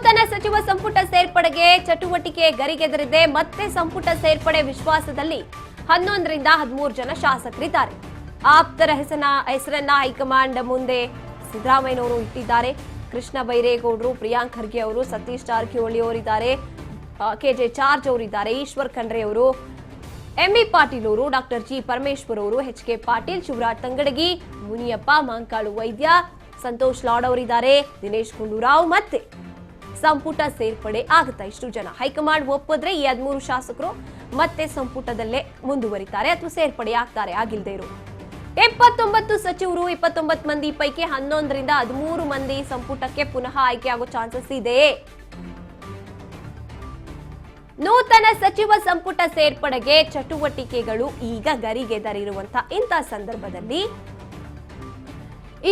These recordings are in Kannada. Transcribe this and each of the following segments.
ನೂತನ ಸಚಿವ ಸಂಪುಟ ಸೇರ್ಪಡೆಗೆ ಚಟುವಟಿಕೆ ಗರಿಗೆದರಿದೆ. ಮತ್ತೆ ಸಂಪುಟ ಸೇರ್ಪಡೆ ವಿಶ್ವಾಸದಲ್ಲಿ 11ರಿಂದ 13 ಜನ ಶಾಸಕರಿದ್ದಾರೆ. ಆಪ್ತರ ಹೆಸರನ್ನ ಹೈಕಮಾಂಡ್ ಮುಂದೆ ಸಿದ್ದರಾಮಯ್ಯನವರು ಇಟ್ಟಿದ್ದಾರೆ. ಕೃಷ್ಣ ಬೈರೇಗೌಡರು, ಪ್ರಿಯಾಂಕ್ ಖರ್ಗೆ ಅವರು, ಸತೀಶ್ ಜಾರಕಿಹೊಳಿ ಅವರಿದ್ದಾರೆ, ಕೆಜೆ ಜಾರ್ಜ್ ಅವರಿದ್ದಾರೆ, ಈಶ್ವರ್ ಖಂಡ್ರೆ ಅವರು, ಎಂಬಿ ಪಾಟೀಲ್ ಅವರು, ಡಾಕ್ಟರ್ ಜಿ ಪರಮೇಶ್ವರ್ ಅವರು, ಎಚ್.ಕೆ. ಪಾಟೀಲ್, ಶಿವರಾಜ್ ತಂಗಡಗಿ, ಮುನಿಯಪ್ಪ, ಮಂಕಾಳು ವೈದ್ಯ, ಸಂತೋಷ್ ಲಾಡ್ ಅವರಿದ್ದಾರೆ, ದಿನೇಶ್ ಗುಂಡೂರಾವ್. ಮತ್ತೆ ಸಂಪುಟ ಸೇರ್ಪಡೆ ಆಗುತ್ತಾ? ಇಷ್ಟು ಜನ ಹೈಕಮಾಂಡ್ ಒಪ್ಪಿದ್ರೆ ಈ 13 ಶಾಸಕರು ಮತ್ತೆ ಸಂಪುಟದಲ್ಲೇ ಮುಂದುವರಿತಾರೆ ಅಥವಾ ಸೇರ್ಪಡೆ ಆಗ್ತಾರೆ. ಆಗಿಲ್ಲದೆ ಇರೋ 79 ಸಚಿವರು, 29 ಮಂದಿ ಪೈಕಿ 11ರಿಂದ 13 ಮಂದಿ ಸಂಪುಟಕ್ಕೆ ಪುನಃ ಆಯ್ಕೆಯಾಗೋ ಚಾನ್ಸಸ್ ಇದೆ. ನೂತನ ಸಚಿವ ಸಂಪುಟ ಸೇರ್ಪಡೆಗೆ ಚಟುವಟಿಕೆಗಳು ಈಗ ಗರಿಗೆದರಿರುವಂತ ಇಂಥ ಸಂದರ್ಭದಲ್ಲಿ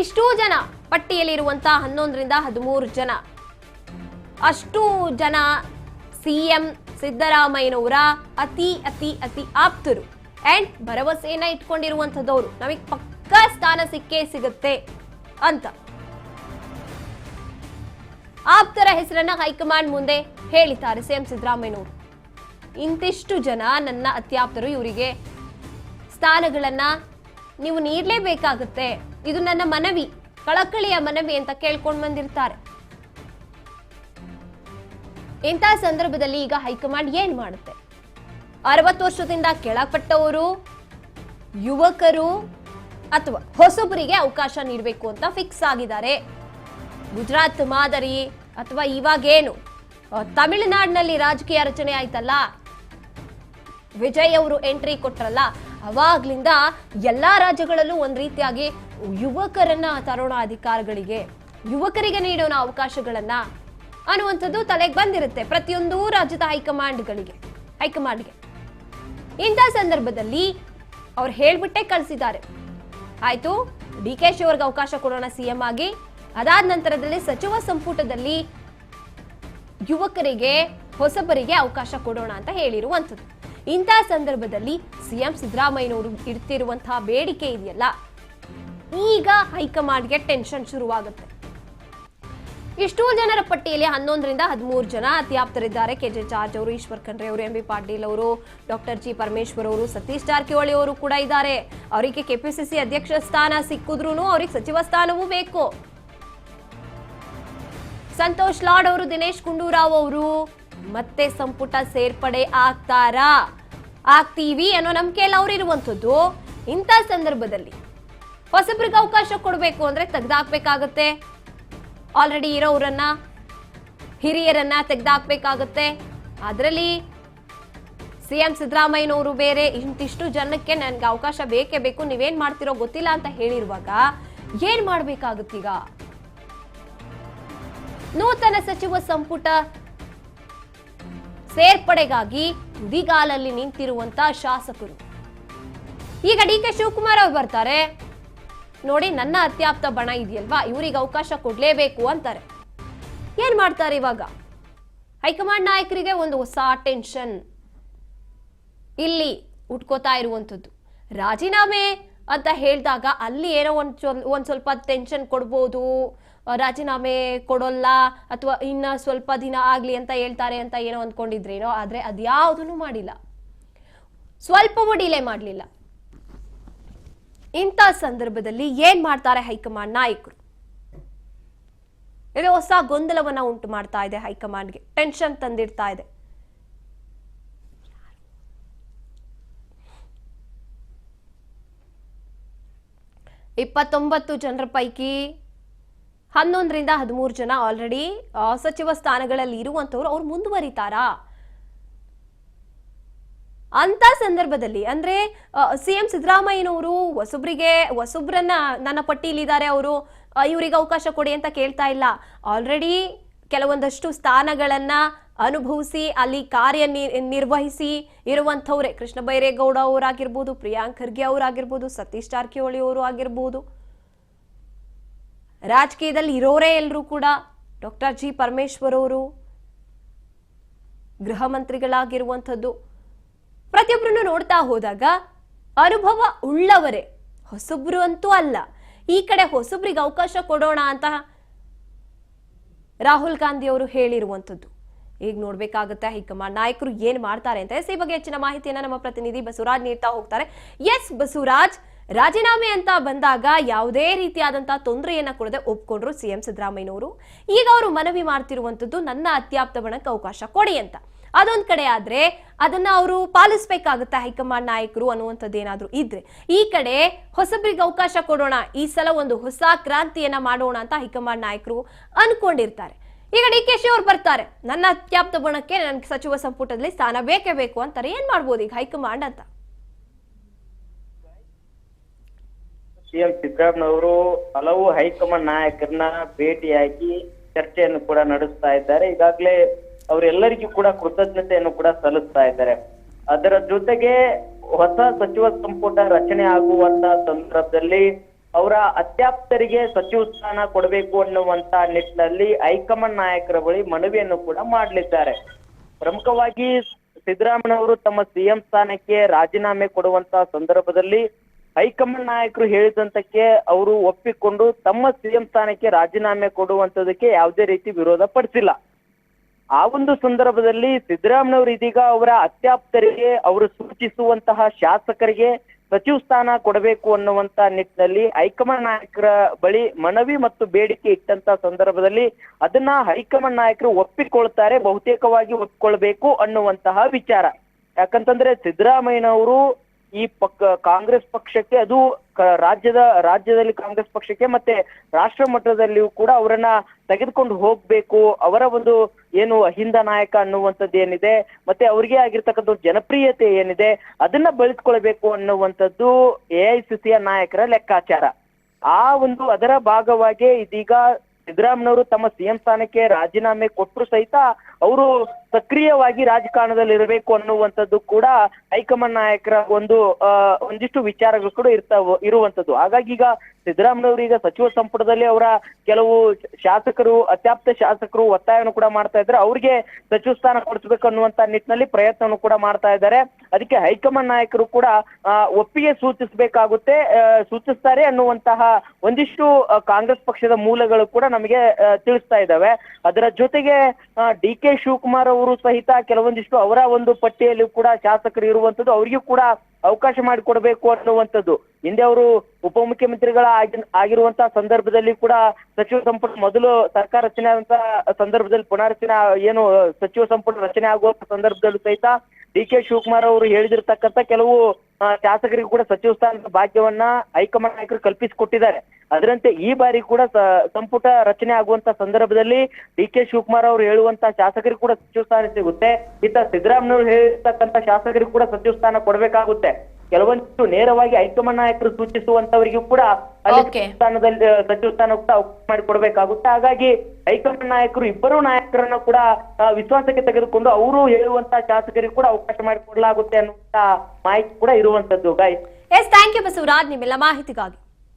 ಇಷ್ಟೂ ಜನ ಪಟ್ಟಿಯಲ್ಲಿರುವಂತಹ 11ರಿಂದ 13 ಜನ, ಅಷ್ಟು ಜನ ಸಿಎಂ ಸಿದ್ದರಾಮಯ್ಯನವರ ಅತಿ ಅತಿ ಅತಿ ಆಪ್ತರು ಅಂಡ್ ಭರವಸೆಯನ್ನ ಇಟ್ಕೊಂಡಿರುವಂತದವರು. ನಮಗೆ ಪಕ್ಕಾ ಸ್ಥಾನ ಸಿಕ್ಕೇ ಸಿಗುತ್ತೆ ಅಂತ ಆಪ್ತರ ಹೆಸರನ್ನ ಹೈಕಮಾಂಡ್ ಮುಂದೆ ಹೇಳಿದ್ದಾರೆ ಸಿಎಂ ಸಿದ್ದರಾಮಯ್ಯನವರು. ಇಂತಿಷ್ಟು ಜನ ನನ್ನ ಅತ್ಯಾಪ್ತರು, ಇವರಿಗೆ ಸ್ಥಾನಗಳನ್ನ ನೀವು ನೀಡಲೇಬೇಕಾಗುತ್ತೆ, ಇದು ನನ್ನ ಮನವಿ, ಕಳಕಳಿಯ ಮನವಿ ಅಂತ ಕೇಳ್ಕೊಂಡು ಬಂದಿರ್ತಾರೆ. ಇಂಥ ಸಂದರ್ಭದಲ್ಲಿ ಈಗ ಹೈಕಮಾಂಡ್ ಏನ್ ಮಾಡುತ್ತೆ? 60 ವರ್ಷದಿಂದ ಕೆಳಪಟ್ಟವರು, ಯುವಕರು ಅಥವಾ ಹೊಸಬರಿಗೆ ಅವಕಾಶ ನೀಡಬೇಕು ಅಂತ ಫಿಕ್ಸ್ ಆಗಿದ್ದಾರೆ. ಗುಜರಾತ್ ಮಾದರಿ ಅಥವಾ ಇವಾಗೇನು ತಮಿಳುನಾಡಿನಲ್ಲಿ ರಾಜಕೀಯ ರಚನೆ ಆಯ್ತಲ್ಲ, ವಿಜಯ್ ಅವರು ಎಂಟ್ರಿ ಕೊಟ್ರಲ್ಲ, ಅವಾಗ್ಲಿಂದ ಎಲ್ಲಾ ರಾಜ್ಯಗಳಲ್ಲೂ ಒಂದ್ ರೀತಿಯಾಗಿ ಯುವಕರನ್ನ ತರೋಣ ಅಧಿಕಾರಗಳಿಗೆ, ಯುವಕರಿಗೆ ನೀಡೋಣ ಅವಕಾಶಗಳನ್ನ ಅನ್ನುವಂಥದ್ದು ತಲೆಗೆ ಬಂದಿರುತ್ತೆ ಪ್ರತಿಯೊಂದು ರಾಜ್ಯದ ಹೈಕಮಾಂಡ್ಗೆ. ಇಂಥ ಸಂದರ್ಭದಲ್ಲಿ ಅವ್ರು ಹೇಳ್ಬಿಟ್ಟೆ ಕಳಿಸಿದ್ದಾರೆ, ಆಯ್ತು ಡಿ.ಕೆ.ಶಿ ಅವ್ರಿಗೆ ಅವಕಾಶ ಕೊಡೋಣ ಸಿಎಂ ಆಗಿ, ಅದಾದ ನಂತರದಲ್ಲಿ ಸಚಿವ ಸಂಪುಟದಲ್ಲಿ ಯುವಕರಿಗೆ, ಹೊಸಬರಿಗೆ ಅವಕಾಶ ಕೊಡೋಣ ಅಂತ ಹೇಳಿರುವಂಥದ್ದು. ಇಂಥ ಸಂದರ್ಭದಲ್ಲಿ ಸಿಎಂ ಸಿದ್ದರಾಮಯ್ಯನವರು ಇಡ್ತಿರುವಂತಹ ಬೇಡಿಕೆ ಇದೆಯಲ್ಲ, ಈಗ ಹೈಕಮಾಂಡ್ಗೆ ಟೆನ್ಷನ್ ಶುರುವಾಗುತ್ತೆ. ಇಷ್ಟೂ ಜನರ ಪಟ್ಟಿಯಲ್ಲಿ 11ರಿಂದ 13 ಜನ ಅತ್ಯಾಪ್ತರಿದ್ದಾರೆ. ಕೆಜೆ ಜಾರ್ಜ್ ಅವರು, ಈಶ್ವರ್ ಖಂಡ್ರೆ ಅವರು, ಎಂಬಿ ಪಾಟೀಲ್ ಅವರು, ಡಾಕ್ಟರ್ ಜಿ ಪರಮೇಶ್ವರ್ ಅವರು, ಸತೀಶ್ ಜಾರಕಿಹೊಳಿ ಅವರು ಕೂಡ ಇದ್ದಾರೆ. ಅವರಿಗೆ ಕೆಪಿಸಿಸಿ ಅಧ್ಯಕ್ಷ ಸ್ಥಾನ ಸಿಕ್ಕಿದ್ರು ಅವ್ರಿಗೆ ಸಚಿವ ಸ್ಥಾನವೂ ಬೇಕು. ಸಂತೋಷ್ ಲಾಡ್ ಅವರು, ದಿನೇಶ್ ಗುಂಡೂರಾವ್ ಅವರು ಮತ್ತೆ ಸಂಪುಟ ಸೇರ್ಪಡೆ ಆಗ್ತೀವಿ ಅನ್ನೋ ನಂಬಿಕೆಯಲ್ಲಿ ಅವ್ರು ಇರುವಂಥದ್ದು. ಇಂಥ ಸಂದರ್ಭದಲ್ಲಿ ಹೊಸಬ್ರಿಗೆ ಅವಕಾಶ ಕೊಡಬೇಕು ಅಂದ್ರೆ ತೆಗೆದಾಕ್ಬೇಕಾಗತ್ತೆ, ಆಲ್ರೆಡಿ ಇರೋರನ್ನ, ಹಿರಿಯರನ್ನ ತೆಗೆದಾಕ್ಬೇಕಾಗತ್ತೆ. ಅದರಲ್ಲಿ ಸಿಎಂ ಸಿದ್ದರಾಮಯ್ಯನವರು ಬೇರೆ ಇಂತಿಷ್ಟು ಜನಕ್ಕೆ ನನ್ಗೆ ಅವಕಾಶ ಬೇಕೇ ಬೇಕು, ನೀವೇನ್ ಮಾಡ್ತಿರೋ ಗೊತ್ತಿಲ್ಲ ಅಂತ ಹೇಳಿರುವಾಗ ಏನ್ ಮಾಡ್ಬೇಕಾಗತ್ತೀಗ? ನೂತನ ಸಚಿವ ಸಂಪುಟ ಸೇರ್ಪಡೆಗಾಗಿ ತುದಿಗಾಲಲ್ಲಿ ನಿಂತಿರುವಂತ ಶಾಸಕರು ಈಗ ಡಿ.ಕೆ. ಶಿವಕುಮಾರ್ ಅವರು ಬರ್ತಾರೆ, ನೋಡಿ ನನ್ನ ಅತ್ಯಾಪ್ತ ಬಣ ಇದೆಯಲ್ವಾ, ಇವರಿಗೆ ಅವಕಾಶ ಕೊಡ್ಲೇಬೇಕು ಅಂತಾರೆ. ಏನ್ ಮಾಡ್ತಾರೆ ಇವಾಗ? ಹೈಕಮಾಂಡ್ ನಾಯಕರಿಗೆ ಒಂದು ಹೊಸ ಟೆನ್ಷನ್ ಇಲ್ಲಿ ಉಟ್ಕೋತಾ ಇರುವಂತದ್ದು. ರಾಜೀನಾಮೆ ಅಂತ ಹೇಳಿದಾಗ ಅಲ್ಲಿ ಏನೋ ಒಂದ್ ಸ್ವಲ್ಪ ಟೆನ್ಷನ್ ಕೊಡ್ಬೋದು, ರಾಜೀನಾಮೆ ಕೊಡೋಲ್ಲ ಅಥವಾ ಇನ್ನ ಸ್ವಲ್ಪ ದಿನ ಆಗ್ಲಿ ಅಂತ ಹೇಳ್ತಾರೆ ಅಂತ ಏನೋ ಅಂದ್ಕೊಂಡಿದ್ರೇನೋ. ಆದ್ರೆ ಅದ್ಯಾವುದನ್ನು ಮಾಡಿಲ್ಲ, ಸ್ವಲ್ಪವೂ ಡಿಲೇ ಮಾಡಲಿಲ್ಲ. ಇಂಥ ಸಂದರ್ಭದಲ್ಲಿ ಏನ್ ಮಾಡ್ತಾರೆ ಹೈಕಮಾಂಡ್ ನಾಯಕರು? ಇದು ಹೊಸ ಗೊಂದಲವನ್ನ ಉಂಟು ಮಾಡ್ತಾ ಇದೆ, ಹೈಕಮಾಂಡ್ಗೆ ಟೆನ್ಷನ್ ತಂದಿಡ್ತಾ ಇದೆ. ಇಪ್ಪತ್ತೊಂಬತ್ತು ಜನರ ಪೈಕಿ 11ರಿಂದ 13 ಜನ ಆಲ್ರೆಡಿ ಸಚಿವ ಸ್ಥಾನಗಳಲ್ಲಿ ಇರುವಂತವ್ರು, ಅವ್ರು ಮುಂದುವರಿತಾರಾ? ಅಂತ ಸಂದರ್ಭದಲ್ಲಿ ಅಂದ್ರೆ ಸಿಎಂ ಸಿದ್ದರಾಮಯ್ಯನವರು ಹೊಸಬ್ರನ್ನ ನನ್ನ ಪಟ್ಟಿಯಲ್ಲಿದ್ದಾರೆ, ಅವರು ಇವರಿಗೆ ಅವಕಾಶ ಕೊಡಿ ಅಂತ ಕೇಳ್ತಾ ಇಲ್ಲ. ಆಲ್ರೆಡಿ ಕೆಲವೊಂದಷ್ಟು ಸ್ಥಾನಗಳನ್ನ ಅನುಭವಿಸಿ ಅಲ್ಲಿ ಕಾರ್ಯ ನಿರ್ವಹಿಸಿ ಇರುವಂತವ್ರೆ. ಕೃಷ್ಣ ಬೈರೇಗೌಡ ಅವರಾಗಿರ್ಬೋದು, ಪ್ರಿಯಾಂಕ್ ಖರ್ಗೆ ಅವರಾಗಿರ್ಬೋದು, ಸತೀಶ್ ಜಾರಕಿಹೊಳಿ ಅವರು ಆಗಿರ್ಬೋದು, ರಾಜಕೀಯದಲ್ಲಿ ಇರೋರೇ ಎಲ್ಲರೂ ಕೂಡ, ಡಾಕ್ಟರ್ ಜಿ ಪರಮೇಶ್ವರ್ ಅವರು ಗೃಹ ಮಂತ್ರಿಗಳಾಗಿರುವಂಥದ್ದು. ಪ್ರತಿಯೊಬ್ಬರನ್ನು ನೋಡ್ತಾ ಹೋದಾಗ ಅನುಭವ ಉಳ್ಳವರೇ, ಹೊಸಬ್ರು ಅಂತೂ ಅಲ್ಲ. ಈ ಕಡೆ ಹೊಸಬ್ರಿಗೆ ಅವಕಾಶ ಕೊಡೋಣ ಅಂತ ರಾಹುಲ್ ಗಾಂಧಿ ಅವರು ಹೇಳಿರುವಂತದ್ದು. ಈಗ ನೋಡ್ಬೇಕಾಗುತ್ತೆ ಹೈಕಮಾಂಡ್ ನಾಯಕರು ಏನ್ ಮಾಡ್ತಾರೆ ಅಂತ. ಈ ಬಗ್ಗೆ ಹೆಚ್ಚಿನ ಮಾಹಿತಿಯನ್ನ ನಮ್ಮ ಪ್ರತಿನಿಧಿ ಬಸವರಾಜ್ ನೀಡ್ತಾ ಹೋಗ್ತಾರೆ. ಎಸ್ ಬಸವರಾಜ್, ರಾಜೀನಾಮೆ ಅಂತ ಬಂದಾಗ ಯಾವುದೇ ರೀತಿಯಾದಂತಹ ತೊಂದರೆಯನ್ನ ಕೊಡದೆ ಒಪ್ಕೊಂಡ್ರು ಸಿಎಂ ಸಿದ್ದರಾಮಯ್ಯನವರು. ಈಗ ಅವರು ಮನವಿ ಮಾಡ್ತಿರುವಂತದ್ದು ನನ್ನ ಅತ್ಯಾಪ್ತ ಬಣಕ್ಕೆ ಅವಕಾಶ ಕೊಡಿ ಅಂತ. ಅದೊಂದ್ ಕಡೆ ಆದ್ರೆ ಅದನ್ನ ಅವರು ಪಾಲಿಸ್ಬೇಕಾಗುತ್ತೆ ಹೈಕಮಾಂಡ್ ನಾಯಕರು ಅನ್ನುವಂಥದ್ದು ಏನಾದ್ರು ಇದ್ರೆ, ಈ ಕಡೆ ಹೊಸಬರಿಗೆ ಅವಕಾಶ ಕೊಡೋಣ, ಈ ಸಲ ಒಂದು ಹೊಸ ಕ್ರಾಂತಿಯನ್ನ ಮಾಡೋಣ ಅಂತ ಹೈಕಮಾಂಡ್ ನಾಯಕರು ಅನ್ಕೊಂಡಿರ್ತಾರೆ. ಈಗ DK ಅವ್ರು ಬರ್ತಾರೆ, ನನ್ನ ಅತ್ಯಾಪ್ತ ಬಣಕ್ಕೆ ನನ್ಗೆ ಸಚಿವ ಸಂಪುಟದಲ್ಲಿ ಸ್ಥಾನ ಬೇಕೇ ಬೇಕು ಅಂತಾರೆ. ಏನ್ ಮಾಡ್ಬೋದು ಈಗ ಹೈಕಮಾಂಡ್ ಅಂತ? ಸಿಎಂ ಸಿದ್ದರಾಮಯ್ಯನವರು ಹಲವು ಹೈಕಮಾಂಡ್ ನಾಯಕರನ್ನ ಭೇಟಿಯಾಗಿ ಚರ್ಚೆಯನ್ನು ಕೂಡ ನಡೆಸ್ತಾ ಇದ್ದಾರೆ. ಈಗಾಗಲೇ ಅವರೆಲ್ಲರಿಗೂ ಕೂಡ ಕೃತಜ್ಞತೆಯನ್ನು ಕೂಡ ಸಲ್ಲಿಸ್ತಾ ಇದ್ದಾರೆ. ಅದರ ಜೊತೆಗೆ ಹೊಸ ಸಚಿವ ಸಂಪುಟ ರಚನೆ ಆಗುವಂತ ಸಂದರ್ಭದಲ್ಲಿ ಅವರ ಅತ್ಯಾಪ್ತರಿಗೆ ಸಚಿವ ಸ್ಥಾನ ಕೊಡಬೇಕು ಅನ್ನುವಂತ ನಿಟ್ಟಿನಲ್ಲಿ ಹೈಕಮಾಂಡ್ ನಾಯಕರ ಬಳಿ ಮನವಿಯನ್ನು ಕೂಡ ಮಾಡಲಿದ್ದಾರೆ. ಪ್ರಮುಖವಾಗಿ ಸಿದ್ದರಾಮಯ್ಯನವರು ತಮ್ಮ ಸಿಎಂ ಸ್ಥಾನಕ್ಕೆ ರಾಜೀನಾಮೆ ಕೊಡುವಂತ ಸಂದರ್ಭದಲ್ಲಿ ಹೈಕಮಾಂಡ್ ನಾಯಕರು ಹೇಳಿದಂತಕ್ಕೆ ಅವರು ಒಪ್ಪಿಕೊಂಡು ತಮ್ಮ ಸಿಎಂ ಸ್ಥಾನಕ್ಕೆ ರಾಜೀನಾಮೆ ಕೊಡುವಂತದಕ್ಕೆ ಯಾವುದೇ ರೀತಿ ವಿರೋಧ ಪಡಿಸಿಲ್ಲ. ಆ ಒಂದು ಸಂದರ್ಭದಲ್ಲಿ ಸಿದ್ದರಾಮಯ್ಯನವರು ಇದೀಗ ಅವರ ಅತ್ಯಾಪ್ತರಿಗೆ ಅವರು ಸೂಚಿಸುವಂತಹ ಶಾಸಕರಿಗೆ ಸಚಿವ ಸ್ಥಾನ ಕೊಡಬೇಕು ಅನ್ನುವಂತ ನಿಟ್ಟಿನಲ್ಲಿ ಹೈಕಮಾಂಡ್ ನಾಯಕರ ಬಳಿ ಮನವಿ ಮತ್ತು ಬೇಡಿಕೆ ಇಟ್ಟಂತ ಸಂದರ್ಭದಲ್ಲಿ ಅದನ್ನ ಹೈಕಮಾಂಡ್ ನಾಯಕರು ಒಪ್ಪಿಕೊಳ್ತಾರೆ, ಬಹುತೇಕವಾಗಿ ಒಪ್ಪಿಕೊಳ್ಬೇಕು ಅನ್ನುವಂತಹ ವಿಚಾರ. ಯಾಕಂತಂದ್ರೆ ಸಿದ್ದರಾಮಯ್ಯನವರು ಈ ಕಾಂಗ್ರೆಸ್ ಪಕ್ಷಕ್ಕೆ, ಅದು ರಾಜ್ಯದಲ್ಲಿ ಕಾಂಗ್ರೆಸ್ ಪಕ್ಷಕ್ಕೆ ಮತ್ತೆ ರಾಷ್ಟ್ರ ಮಟ್ಟದಲ್ಲಿಯೂ ಕೂಡ ಅವರನ್ನ ತೆಗೆದುಕೊಂಡು ಹೋಗ್ಬೇಕು, ಅವರ ಒಂದು ಏನು ಅಹಿಂದ ನಾಯಕ ಅನ್ನುವಂಥದ್ದು ಏನಿದೆ ಮತ್ತೆ ಅವ್ರಿಗೆ ಆಗಿರ್ತಕ್ಕಂಥ ಜನಪ್ರಿಯತೆ ಏನಿದೆ ಅದನ್ನ ಬೆಳೆಸ್ಕೊಳ್ಬೇಕು ಅನ್ನುವಂಥದ್ದು AICCಯ ನಾಯಕರ ಲೆಕ್ಕಾಚಾರ. ಅದರ ಭಾಗವಾಗಿ ಇದೀಗ ಸಿದ್ದರಾಮಯ್ಯನವರು ತಮ್ಮ ಸಿಎಂ ಸ್ಥಾನಕ್ಕೆ ರಾಜೀನಾಮೆ ಕೊಟ್ಟರು ಸಹಿತ ಅವರು ಸಕ್ರಿಯವಾಗಿ ರಾಜಕಾರಣದಲ್ಲಿ ಇರಬೇಕು ಅನ್ನುವಂಥದ್ದು ಕೂಡ ಹೈಕಮಾಂಡ್ ನಾಯಕರ ಒಂದಿಷ್ಟು ವಿಚಾರಗಳು ಕೂಡ ಇರುವಂತದ್ದು. ಹಾಗಾಗಿ ಈಗ ಸಿದ್ದರಾಮಯ್ಯನವರು ಈಗ ಸಚಿವ ಸಂಪುಟದಲ್ಲಿ ಅವರ ಕೆಲವು ಶಾಸಕರು, ಅತ್ಯಾಪ್ತ ಶಾಸಕರು ಒತ್ತಾಯವನ್ನು ಕೂಡ ಮಾಡ್ತಾ ಇದ್ದಾರೆ. ಅವ್ರಿಗೆ ಸಚಿವ ಸ್ಥಾನ ಕೊಡಿಸ್ಬೇಕು ಅನ್ನುವಂತ ನಿಟ್ಟಿನಲ್ಲಿ ಪ್ರಯತ್ನವನ್ನು ಕೂಡ ಮಾಡ್ತಾ ಇದ್ದಾರೆ. ಅದಕ್ಕೆ ಹೈಕಮಾಂಡ್ ನಾಯಕರು ಕೂಡ ಒಪ್ಪಿಗೆ ಸೂಚಿಸ್ತಾರೆ ಅನ್ನುವಂತಹ ಒಂದಿಷ್ಟು ಕಾಂಗ್ರೆಸ್ ಪಕ್ಷದ ಮೂಲಗಳು ಕೂಡ ನಮಗೆ ತಿಳಿಸ್ತಾ ಇದ್ದಾವೆ. ಅದರ ಜೊತೆಗೆ DK ಶಿವಕುಮಾರ್ ಅವರು ಸಹಿತ ಕೆಲವೊಂದಿಷ್ಟು ಅವರ ಒಂದು ಪಟ್ಟಿಯಲ್ಲಿ ಕೂಡ ಶಾಸಕರು ಇರುವಂತದ್ದು, ಅವರಿಗೂ ಕೂಡ ಅವಕಾಶ ಮಾಡಿಕೊಡ್ಬೇಕು ಅನ್ನುವಂಥದ್ದು. ಹಿಂದೆ ಅವರು ಉಪಮುಖ್ಯಮಂತ್ರಿಗಳ ಆಗಿರುವಂತಹ ಸಂದರ್ಭದಲ್ಲಿ ಕೂಡ ಸಚಿವ ಸಂಪುಟ ಮೊದಲು ಸರ್ಕಾರ ರಚನೆ ಆದಂತಹ ಸಂದರ್ಭದಲ್ಲಿ ಪುನರ್ರಚನೆ ಏನು ಸಚಿವ ಸಂಪುಟ ರಚನೆ ಆಗುವಂತ ಸಂದರ್ಭದಲ್ಲೂ ಸಹಿತ DK ಶಿವಕುಮಾರ್ ಅವರು ಹೇಳಿದಿರ್ತಕ್ಕಂಥ ಕೆಲವು ಶಾಸಕರಿಗೆ ಕೂಡ ಸಚಿವ ಸ್ಥಾನದ ಭಾಗ್ಯವನ್ನ ಹೈಕಮಾಂಡ್ ನಾಯಕರು ಕಲ್ಪಿಸಿಕೊಟ್ಟಿದ್ದಾರೆ. ಅದರಂತೆ ಈ ಬಾರಿ ಕೂಡ ಸಂಪುಟ ರಚನೆ ಆಗುವಂತ ಸಂದರ್ಭದಲ್ಲಿ DK ಶಿವಕುಮಾರ್ ಅವರು ಹೇಳುವಂತ ಶಾಸಕರಿಗೆ ಕೂಡ ಸಚಿವ ಸ್ಥಾನ ಸಿಗುತ್ತೆ. ಇತ್ತ ಸಿದ್ದರಾಮಯ್ಯವರು ಹೇಳಿರ್ತಕ್ಕಂಥ ಶಾಸಕರಿಗೆ ಕೂಡ ಸಚಿವ ಸ್ಥಾನ ಕೊಡ್ಬೇಕಾಗುತ್ತೆ. ಕೆಲವೊಂದಿಷ್ಟು ನೇರವಾಗಿ ಹೈಕಮಾಂಡ್ ನಾಯಕರು ಸೂಚಿಸುವಂತವರಿಗೂ ಕೂಡ ಸ್ಥಾನದಲ್ಲಿ ಸಚಿವ ಸ್ಥಾನ ಕೂಡ ಅವಕಾಶ ಮಾಡಿಕೊಡ್ಬೇಕಾಗುತ್ತೆ. ಹಾಗಾಗಿ ಹೈಕಮಾಂಡ್ ನಾಯಕರು ಇಬ್ಬರು ನಾಯಕರನ್ನು ಕೂಡ ವಿಶ್ವಾಸಕ್ಕೆ ತೆಗೆದುಕೊಂಡು ಅವರು ಹೇಳುವಂತ ಶಾಸಕರಿಗೆ ಕೂಡ ಅವಕಾಶ ಮಾಡಿಕೊಡಲಾಗುತ್ತೆ ಅನ್ನುವಂತ ಮಾಹಿತಿ ಕೂಡ ಇರುವಂತದ್ದು. ಎಸ್, ಥ್ಯಾಂಕ್ ಯು ಬಸವರಾಜ್ ನಿಮ್ಮೆಲ್ಲ ಮಾಹಿತಿಗಾಗಿ.